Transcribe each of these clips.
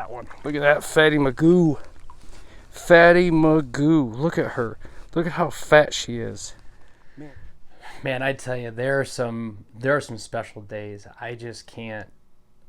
that one. Look at that fatty Magoo. Fatty Magoo. Look at her. Look at how fat she is. Man, I tell you, there are some special days. I just can't.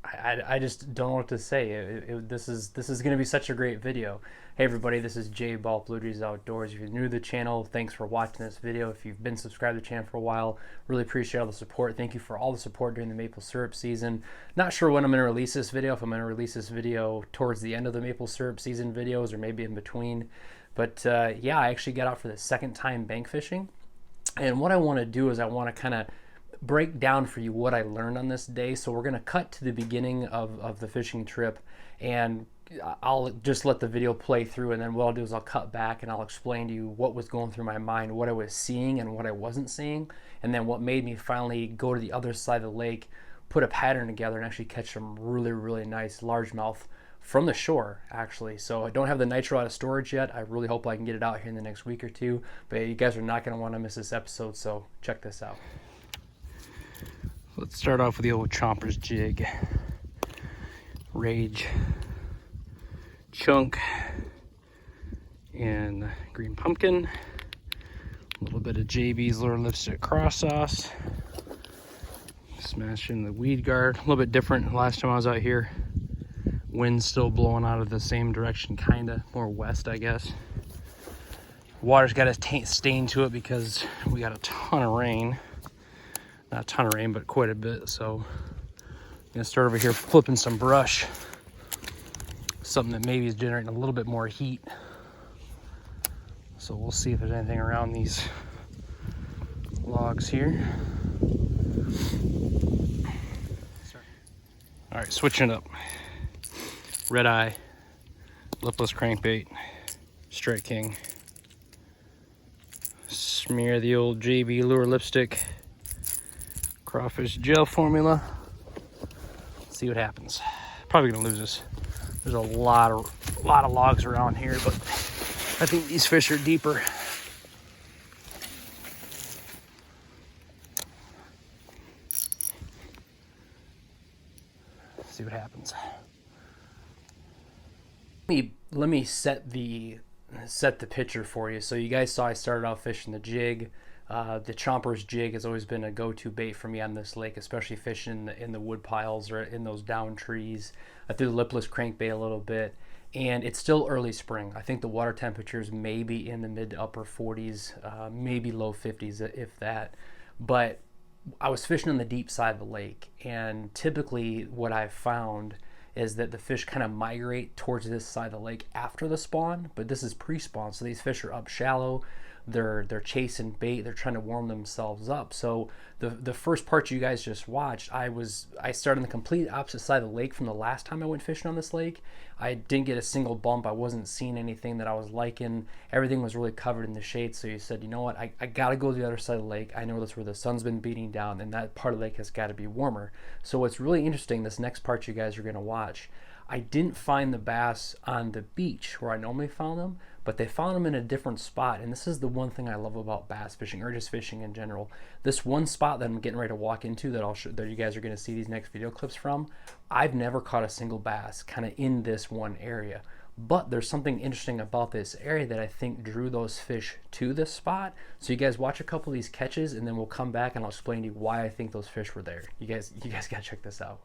I just don't know what to say. This is going to be such a great video. Hey everybody, this is Jay Ball, Blue Jays Outdoors. If you're new to the channel, thanks for watching this video. If you've been subscribed to the channel for a while, really appreciate all the support. Thank you for all the support during the maple syrup season. Not sure when I'm going to release this video, if I'm going to release this video towards the end of the maple syrup season videos or maybe in between. But yeah, I actually got out for the second time bank fishing. And what I want to do is I want to kind of break down for you what I learned on this day. So we're going to cut to the beginning of the fishing trip, and I'll just let the video play through, and then what I'll do is I'll cut back and I'll explain to you what was going through my mind, what I was seeing and what I wasn't seeing, and then what made me finally go to the other side of the lake, put a pattern together, and actually catch some really nice largemouth from the shore, actually. So I don't have the nitro out of storage yet. I really hope I can get it out here in the next week or two, but you guys are not going to want to miss this episode, so check this out. Let's start off with the old Chompers jig. Rage, Chunk, and Green Pumpkin. A little bit of JB's Lure Lipstick Cross Sauce. Smash in the Weed Guard. A little bit different last time I was out here. Wind's still blowing out of the same direction, kinda more west, I guess. Water's got a stain to it because we got a ton of rain. Not a ton of rain, but quite a bit. So I'm gonna start over here flipping some brush. Something that maybe is generating a little bit more heat. So we'll see if there's anything around these logs here. All right, switching it up. Red Eye, lipless crankbait, Strike King. Smear the old JB Lure Lipstick Crawfish Gel formula. See what happens. Probably gonna lose this. There's a lot of logs around here, but I think these fish are deeper. See what happens. Let me set the picture for you. So you guys saw I started off fishing the jig. The Chompers jig has always been a go-to bait for me on this lake, especially fishing in the wood piles or in those down trees. I threw the lipless crankbait a little bit, and it's still early spring. I think the water temperatures may be in the mid to upper 40s, maybe low 50s if that. But I was fishing on the deep side of the lake, and typically what I've found is that the fish kind of migrate towards this side of the lake after the spawn, but this is pre-spawn, so these fish are up shallow. They're chasing bait. They're trying to warm themselves up. So the first part you guys just watched, I started on the complete opposite side of the lake from the last time I went fishing on this lake. I didn't get a single bump. I wasn't seeing anything that I was liking. Everything was really covered in the shade. So you said, you know what? I got to go to the other side of the lake. I know that's where the sun's been beating down, and that part of the lake has got to be warmer. So what's really interesting, this next part you guys are going to watch, I didn't find the bass on the beach where I normally found them, but they found them in a different spot. And this is the one thing I love about bass fishing, or just fishing in general. This one spot that I'm getting ready to walk into that you guys are going to see these next video clips from, I've never caught a single bass kind of in this one area. But there's something interesting about this area that I think drew those fish to this spot. So you guys watch a couple of these catches, and then we'll come back and I'll explain to you why I think those fish were there. You guys got to check this out.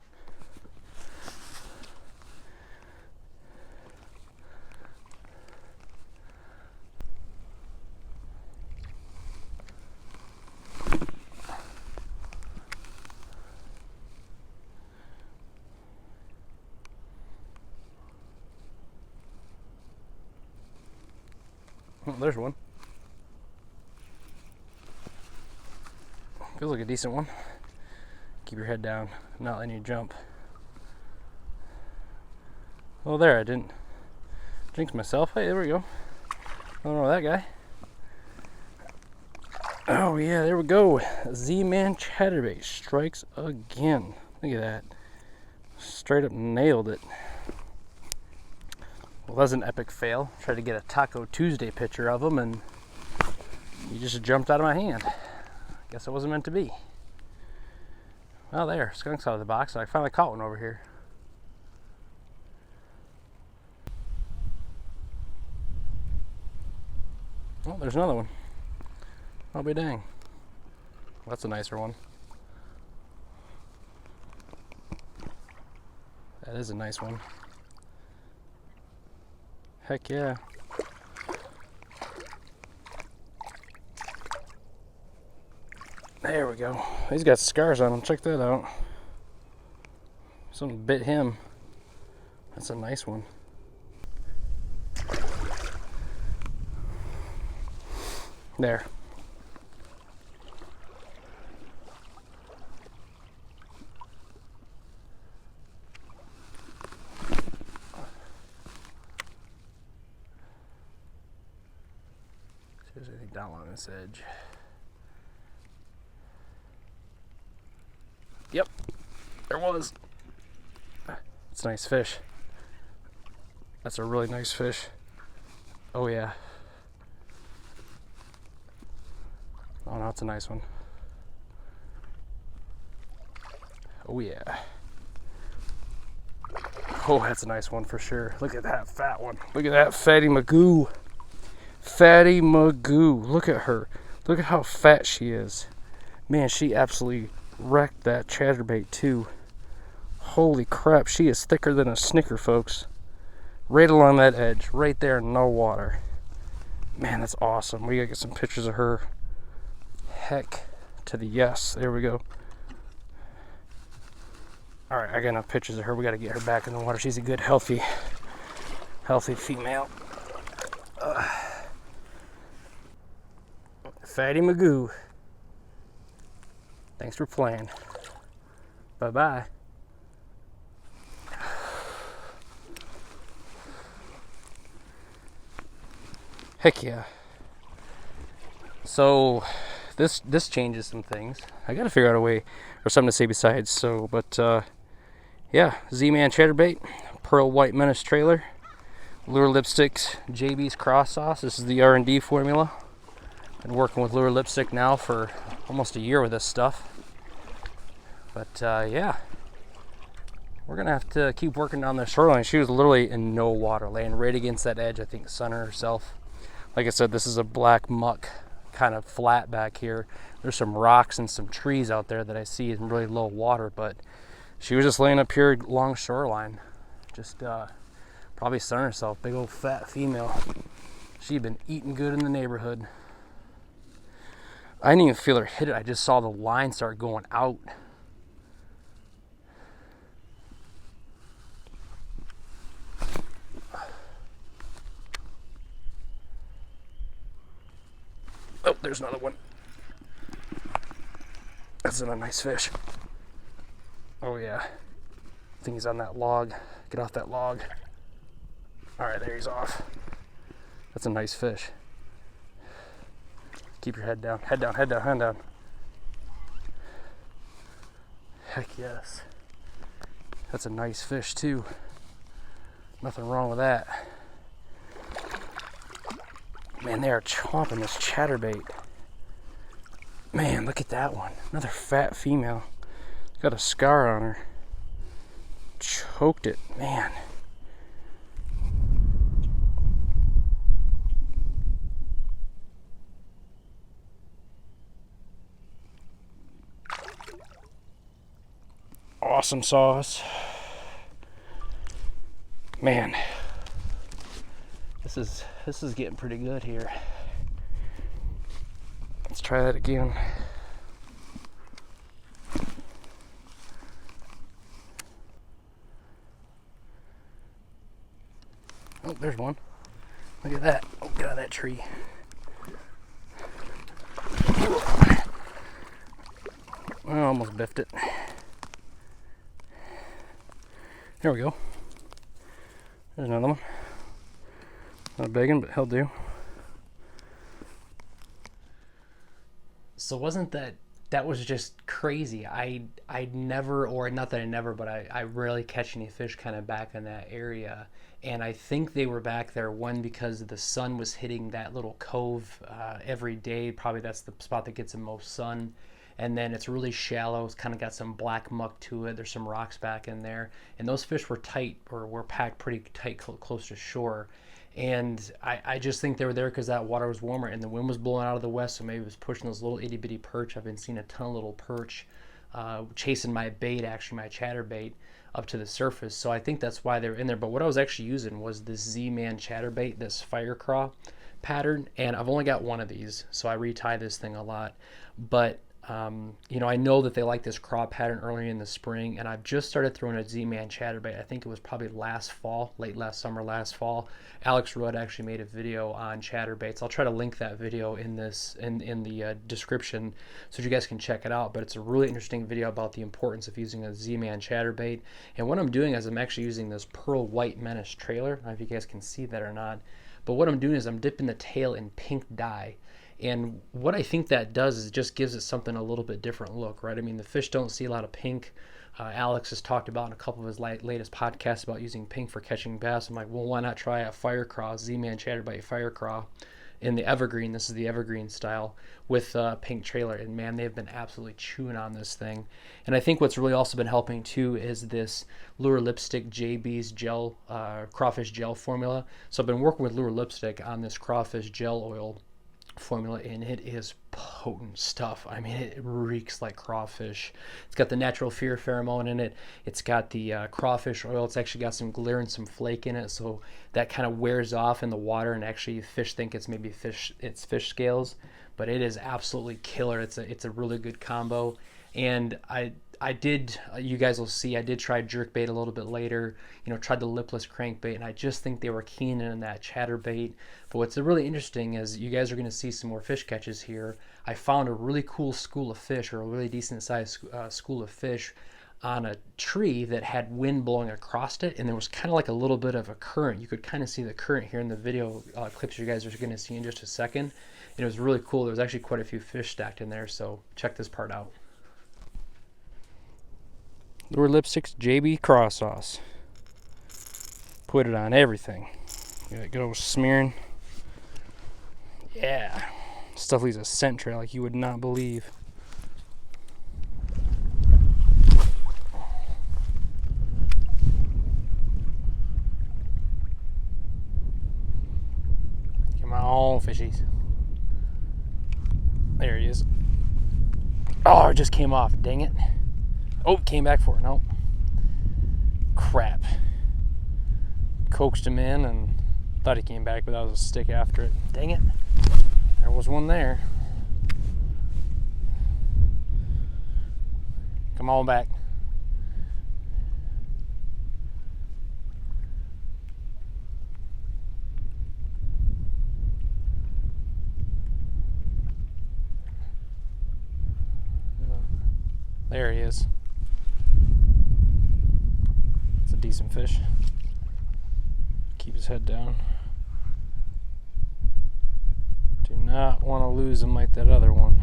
Oh, there's one. Feels like a decent one. Keep your head down, not letting you jump. Oh, there, I didn't jinx myself. Hey, there we go. Nothing wrong with that guy. Oh yeah, there we go. Z-Man Chatterbait strikes again. Look at that. Straight up nailed it. Well, that was an epic fail. Tried to get a Taco Tuesday picture of him, and he just jumped out of my hand. Guess it wasn't meant to be. Well, there, skunk's out of the box. I finally caught one over here. Oh, there's another one. I'll be dang. That's a nicer one. That is a nice one. Heck yeah. There we go. He's got scars on him. Check that out. Something bit him. That's a nice one. There. See if there's anything down on this edge. Yep, there was. It's a nice fish. That's a really nice fish. Oh yeah. Oh no, it's a nice one. Oh yeah. Oh, that's a nice one for sure. Look at that fat one. Look at that fatty magoo. Fatty magoo. Look at her. Look at how fat she is. Man, she absolutely wrecked that chatterbait too. Holy crap, she is thicker than a Snicker, folks. Right along that edge, right there, no water. Man, that's awesome. We gotta get some pictures of her. Heck to the yes. There we go. Alright, I got enough pictures of her. We gotta get her back in the water. She's a good, healthy female. Fatty Magoo. Thanks for playing. Bye-bye. Heck yeah. So this changes some things. I gotta figure out a way or something to say besides so, but yeah, Z-Man Chatterbait, Pearl White Menace Trailer, Lure Lipsticks, JB's Cross Sauce. This is the R&D formula. Been working with Lure Lipstick now for almost a year with this stuff. But yeah, we're gonna have to keep working down the shoreline. She was literally in no water, laying right against that edge, I think sunning herself. Like I said, this is a black muck kind of flat back here. There's some rocks and some trees out there that I see in really low water, but she was just laying up here along shoreline, just probably sunning herself. Big old fat female. She'd been eating good in the neighborhood. I didn't even feel her hit it. I just saw the line start going out. Oh, there's another one. That's a nice fish. Oh yeah. I think he's on that log. Get off that log. Alright, there he's off. That's a nice fish. Keep your head down. Head down, head down, head down. Heck yes. That's a nice fish too. Nothing wrong with that. Man, they are chomping this chatterbait. Man, look at that one. Another fat female. Got a scar on her. Choked it, man. Awesome sauce. Man, this is getting pretty good here. Let's try that again. Oh, there's one. Look at that. Oh, get out of that tree. I almost biffed it. There we go. There's another one. Not a big one, but he'll do. So wasn't that was just crazy. I'd never, or not that I never, but I rarely catch any fish kind of back in that area. And I think they were back there, one, because the sun was hitting that little cove every day. Probably that's the spot that gets the most sun. And then it's really shallow. It's kind of got some black muck to it. There's some rocks back in there. And those fish were tight, or were packed pretty tight close to shore. And I just think they were there because that water was warmer and the wind was blowing out of the west, so maybe it was pushing those little itty bitty perch. I've been seeing a ton of little perch chasing my bait, actually my chatterbait, up to the surface. So I think that's why they're in there. But what I was actually using was this Z-Man chatterbait, this fire craw pattern, and I've only got one of these, so I retie this thing a lot. But you know, I know that they like this craw pattern earlier in the spring, and I've just started throwing a Z-Man chatterbait. I think it was probably last fall, late last summer, last fall. Alex Rudd actually made a video on chatterbaits. I'll try to link that video in the description so you guys can check it out. But it's a really interesting video about the importance of using a Z-Man chatterbait. And what I'm doing is I'm actually using this Pearl White Menace trailer. I don't know if you guys can see that or not. But what I'm doing is I'm dipping the tail in pink dye. And what I think that does is it just gives it something a little bit different look, right? I mean, the fish don't see a lot of pink. Alex has talked about in a couple of his latest podcasts about using pink for catching bass. I'm like, well, why not try a fire craw, Z-Man chatterbait fire craw in the evergreen. This is the evergreen style with pink trailer. And man, they've been absolutely chewing on this thing. And I think what's really also been helping too is this Lure Lipstick JB's gel, crawfish gel formula. So I've been working with Lure Lipstick on this crawfish gel oil formula, and it is potent stuff. I mean, it reeks like crawfish. It's got the natural fear pheromone in it. It's got the crawfish oil. It's actually got some glitter and some flake in it, so that kind of wears off in the water, and actually fish think it's maybe fish scales, but it is absolutely killer. It's a really good combo. And I did, you guys will see, I did try jerkbait a little bit later, you know, tried the lipless crankbait, and I just think they were keen in that chatterbait. But what's really interesting is you guys are going to see some more fish catches here. I found a really cool school of fish, or a really decent sized school of fish on a tree that had wind blowing across it, and there was kind of like a little bit of a current. You could kind of see the current here in the video clips you guys are going to see in just a second. And it was really cool. There was actually quite a few fish stacked in there, so check this part out. Lure Lipstick's JB Craw Sauce. Put it on everything. Get that good old smearing. Yeah. Stuff leaves a scent trail like you would not believe. Come on, fishies. There he is. Oh, it just came off. Dang it. Oh, came back for it. Nope. Crap. Coaxed him in and thought he came back, but that was a stick after it. Dang it. There was one there. Come on back. There he is. It's a decent fish. Keep his head down. Do not want to lose him like that other one.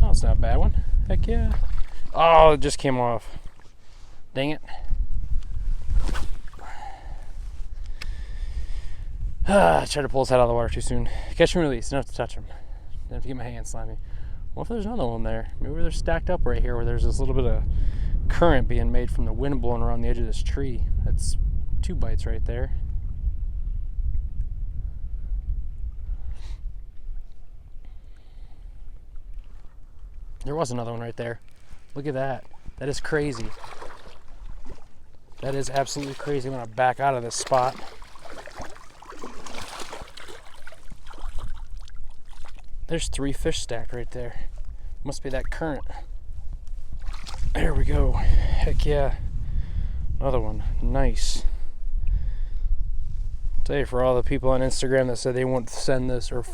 Oh, it's not a bad one. Heck yeah. Oh, it just came off. Dang it. I tried to pull his head out of the water too soon. Catch and release. Don't have to touch him. Don't have to get my hands slimy. What if there's another one there? Maybe they're stacked up right here where there's this little bit of current being made from the wind blowing around the edge of this tree. That's 2 bites right there. There was another one right there. Look at that. That is crazy. That is absolutely crazy. I'm going to back out of this spot. There's 3 fish stacked right there. Must be that current. There we go. Heck yeah. Another one. Nice. Tell you, for all the people on Instagram that said they won't send this or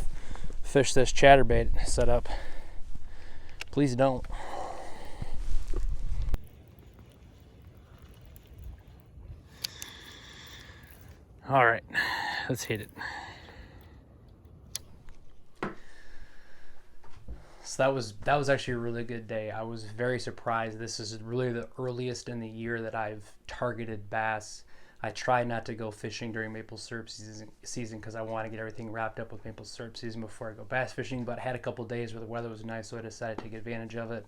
fish this chatterbait setup, please don't. All right, let's hit it. So that was actually a really good day. I was very surprised. This is really the earliest in the year that I've targeted bass. I try not to go fishing during maple syrup season because I want to get everything wrapped up with maple syrup season before I go bass fishing, but I had a couple days where the weather was nice, so I decided to take advantage of it.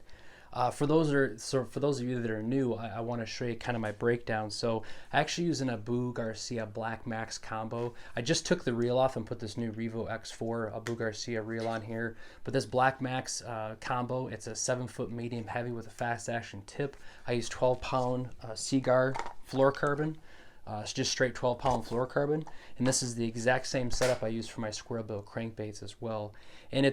For those of you that are new, I want to show you kind of my breakdown. So I actually use an Abu Garcia Black Max combo. I just took the reel off and put this new Revo X4 Abu Garcia reel on here. But this Black Max combo, it's a 7-foot medium heavy with a fast action tip. I use 12-pound Seaguar fluorocarbon. It's just straight 12-pound fluorocarbon, and this is the exact same setup I use for my squirrel bill crankbaits as well. And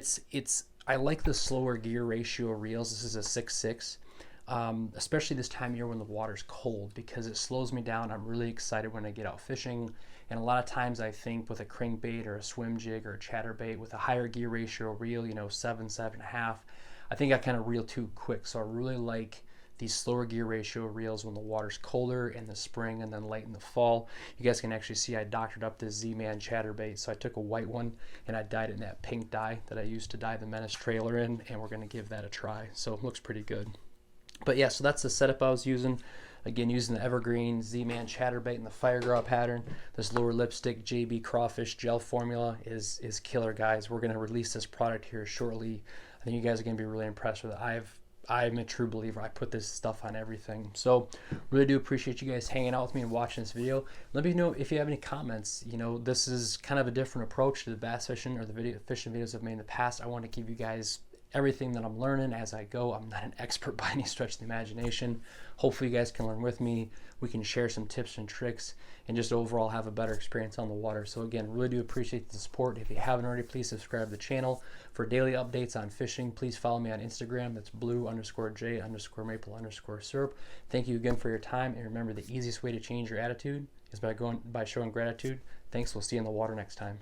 I like the slower gear ratio reels. This is a 6.6, especially this time of year when the water's cold, because it slows me down. I'm really excited when I get out fishing, and a lot of times I think with a crankbait or a swim jig or a chatterbait with a higher gear ratio reel, 7.5, I think I kind of reel too quick. So I really like these slower gear ratio reels when the water's colder in the spring and then late in the fall. You guys can actually see I doctored up this Z-Man chatterbait. So I took a white one and I dyed it in that pink dye that I used to dye the Menace trailer in, and we're going to give that a try. So it looks pretty good. But yeah, so that's the setup I was using. Again, using the Evergreen Z-Man chatterbait in the Firegraw pattern. This Lure Lipstick JB Crawfish gel formula is killer, guys. We're going to release this product here shortly. I think you guys are going to be really impressed with it. I'm a true believer. I put this stuff on everything. So really do appreciate you guys hanging out with me and watching this video. Let me know if you have any comments. This is kind of a different approach to the bass fishing or the fishing videos I've made in the past. I want to give you guys everything that I'm learning as I go. I'm not an expert by any stretch of the imagination. Hopefully you guys can learn with me. We can share some tips and tricks and just overall have a better experience on the water. So again, really do appreciate the support. If you haven't already, please subscribe to the channel. For daily updates on fishing, please follow me on Instagram. That's blue_J_maple_syrup. Thank you again for your time. And remember, the easiest way to change your attitude is by showing gratitude. Thanks. We'll see you in the water next time.